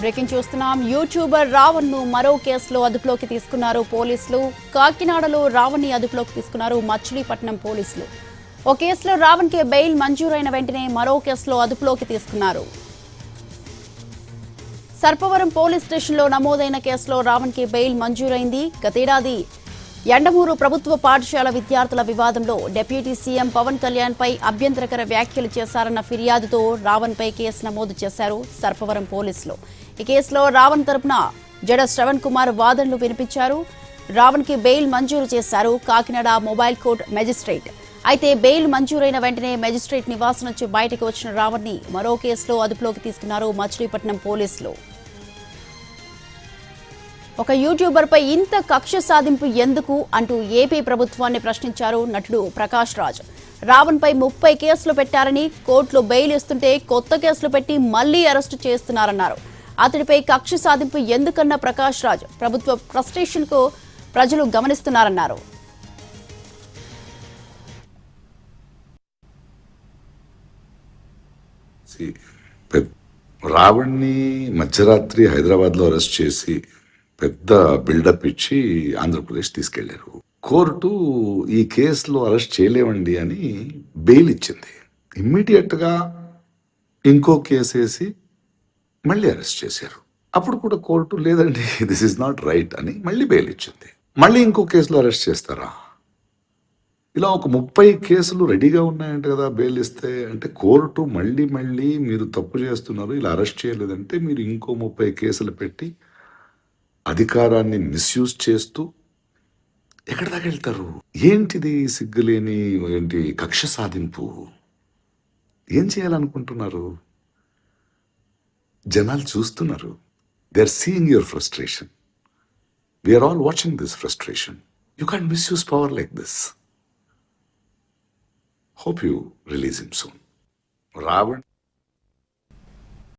Breaking చూస్తున్నాం. YouTuber Raavan ను మరో కేసులో అదుపులోకి తీసుకున్నారు పోలీసులు. కాకినాడలో రావణ్ ని అదుపులోకి తీసుకున్నారు మచిలీపట్నం పోలీసులు. ఓ కేసులో రావణ్ కి బెయిల్ మంజూరైన వెంటనే మరో కేసులో అదుపులోకి తీసుకున్నారు. సర్పవరం పోలీస్ స్టేషన్లో నమోదైన కేసులో రావణ్ కి బెయిల్ మంజూరైంది. గతేడాది యండమూరు ప్రభుత్వ పాఠశాల విద్యార్థుల వివాదంలో డిప్యూటీ సీఎం పవన్ కళ్యాణ్ పై అభ్యంతరకర వ్యాఖ్యలు చేశారన్న ఫిర్యాదుతో రావణ్ పై కేసు నమోదు చేశారు సర్పవరం పోలీసులు. ఈ కేసులో రావణ్ తరపున జడ శ్రవణ్ కుమార్ వాదనలు వినిపించారు. రావణ్ కి బెయిల్ మంజూరు చేశారు కాకినాడ మొబైల్ కోర్టు మెజిస్ట్రేట్. అయితే బెయిల్ మంజూరైన వెంటనే మెజిస్ట్రేట్ నివాసం నుంచి బయటకు వచ్చిన రావణ్ ని మరో కేసులో అదుపులోకి తీసుకున్నారు మచిలీపట్నం పోలీసులు. ఒక యూట్యూబర్ పై ఇంత కక్ష సాధింపు ఎందుకు అంటూ ఏపీ ప్రభుత్వాన్ని ప్రశ్నించారు నటుడు ప్రకాష్ రాజ్. రావణ్ పై 30 కేసులు పెట్టారని, కోర్టులో బెయిల్ ఇస్తుంటే కొత్త కేసులు పెట్టి మళ్లీ అరెస్టు చేస్తున్నారన్నారు. అతడిపై కక్ష సాధింపు ఎందుకన్న ప్రకాష్ రాజ్ ప్రభుత్వ ఫ్రస్ట్రేషన్ కు ప్రజలు గమనిస్తున్నారన్నారు. రావణ్ని మధ్యరాత్రి హైదరాబాద్లో అరెస్ట్ చేసి పెద్ద బిల్డప్ ఇచ్చి ఆంధ్రప్రదేశ్ తీసుకెళ్లారు. కోర్టు ఈ కేసులో అరెస్ట్ చేయలేవండి అని బెయిల్ ఇచ్చింది. ఇమ్మీడియట్గా ఇంకో కేసు వేసి మళ్ళీ అరెస్ట్ చేశారు. అప్పుడు కూడా కోర్టు లేదండి దిస్ ఇస్ నాట్ రైట్ అని మళ్ళీ బెయిల్ ఇచ్చింది. మళ్ళీ ఇంకో కేసులో అరెస్ట్ చేస్తారా? ఇలా ఒక 30 కేసులు రెడీగా ఉన్నాయంట కదా బెయిల్ ఇస్తే. అంటే కోర్టు మళ్ళీ మీరు తప్పు చేస్తున్నారు, ఇలా అరెస్ట్ చేయలేదంటే మీరు ఇంకో 30 కేసులు పెట్టి అధికారాన్ని మిస్యూజ్ చేస్తూ ఎక్కడి దాకా వెళ్తారు? ఏంటిది సిగ్గులేని ఏంటి కక్ష సాధింపు? ఏం చేయాలనుకుంటున్నారు? జనాలు చూస్తున్నారు. They are seeing your frustration. We're all watching this frustration. You can't misuse power like this. Hope you release him soon. Raavan